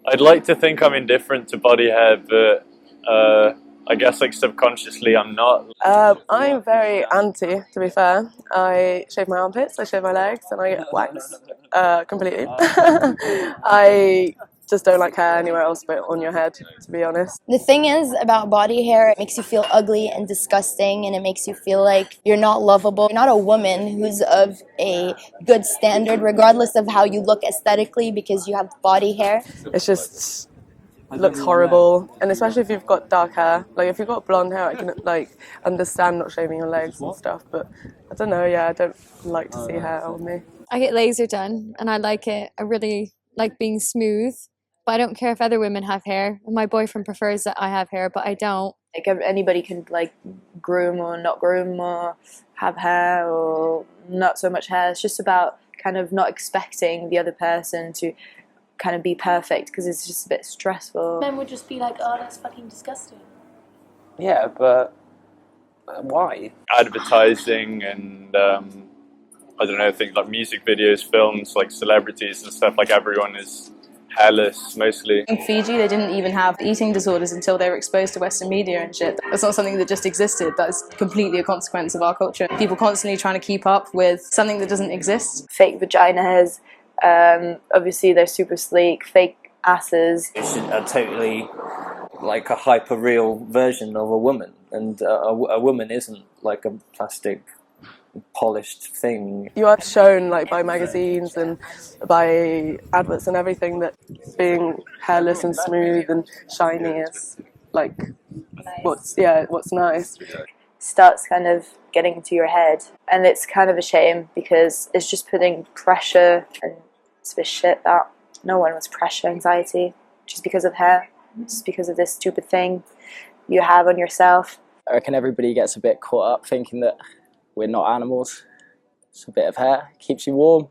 I'd like to think I'm indifferent to body hair, but I guess like subconsciously I'm not. I'm very anti, to be fair. I shave my armpits, I shave my legs, and I get waxed completely. I just don't like hair anywhere else but on your head, to be honest. The thing is about body hair, it makes you feel ugly and disgusting, and it makes you feel like you're not lovable. You're not a woman who's of a good standard, regardless of how you look aesthetically, because you have body hair. It's just looks horrible, and especially if you've got dark hair. Like if you've got blonde hair, I can like understand not shaving your legs and stuff, but I don't know. Yeah, I don't like to see hair on me. I get laser done and I like it. I really like being smooth, but I don't care if other women have hair. My boyfriend prefers that I have hair, but I don't. Like anybody can like groom or not groom or have hair or not so much hair. It's just about kind of not expecting the other person to kind of be perfect, because it's just a bit stressful. Men would just be like, oh, that's fucking disgusting. Yeah, but why? Advertising and I don't know, things like music videos, films, like celebrities and stuff. Like everyone is hairless mostly. In Fiji, they didn't even have eating disorders until they were exposed to Western media and shit. That's not something that just existed. That's completely a consequence of our culture. People constantly trying to keep up with something that doesn't exist. Fake vaginas, obviously they're super sleek, fake asses. It's a totally like a hyper real version of a woman, and a woman isn't like a plastic polished thing. You are shown like by magazines and by adverts and everything that being hairless and smooth and shiny is like what's nice. Starts kind of getting into your head, and it's kind of a shame because it's just putting pressure, and it's a bit shit that no one wants pressure anxiety just because of hair, just because of this stupid thing you have on yourself. I reckon everybody gets a bit caught up thinking that we're not animals. It's a bit of hair, keeps you warm.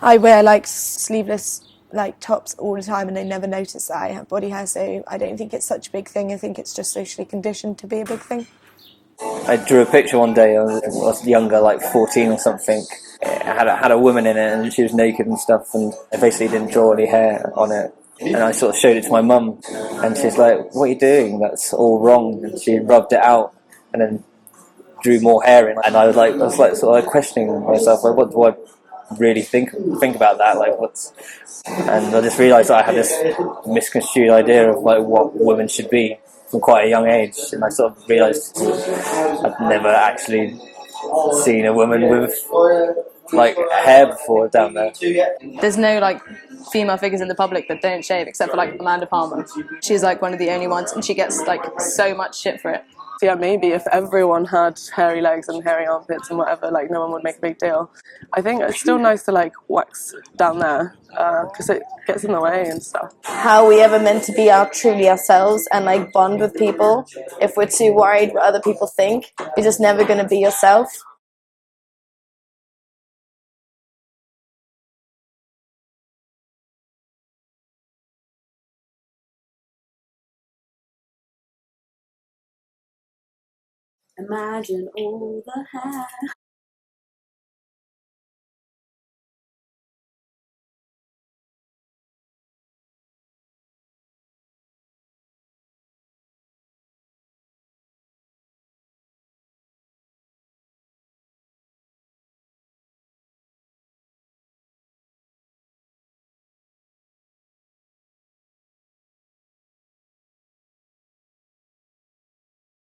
I wear like sleeveless like tops all the time, and I never notice that I have body hair, so I don't think it's such a big thing. I think it's just socially conditioned to be a big thing. I drew a picture one day. I was younger, like 14 or something. It had a woman in it, and she was naked and stuff, and I basically didn't draw any hair on it. And I sort of showed it to my mum, and she's like, "What are you doing? That's all wrong." And she rubbed it out, and then drew more hair in. And I was like sort of like questioning myself, like, what do I really think about that? Like, what's? And I just realised that I had this misconstrued idea of like what women should be from quite a young age, and I sort of realised I'd never actually seen a woman with like hair before down there. There's no like female figures in the public that don't shave, except for like Amanda Palmer. She's like one of the only ones, and she gets like so much shit for it. So yeah, maybe if everyone had hairy legs and hairy armpits and whatever, like no one would make a big deal. I think it's still nice to like wax down there because it gets in the way and stuff. How are we ever meant to be truly ourselves and like bond with people if we're too worried what other people think? You're just never going to be yourself. Imagine all the hair.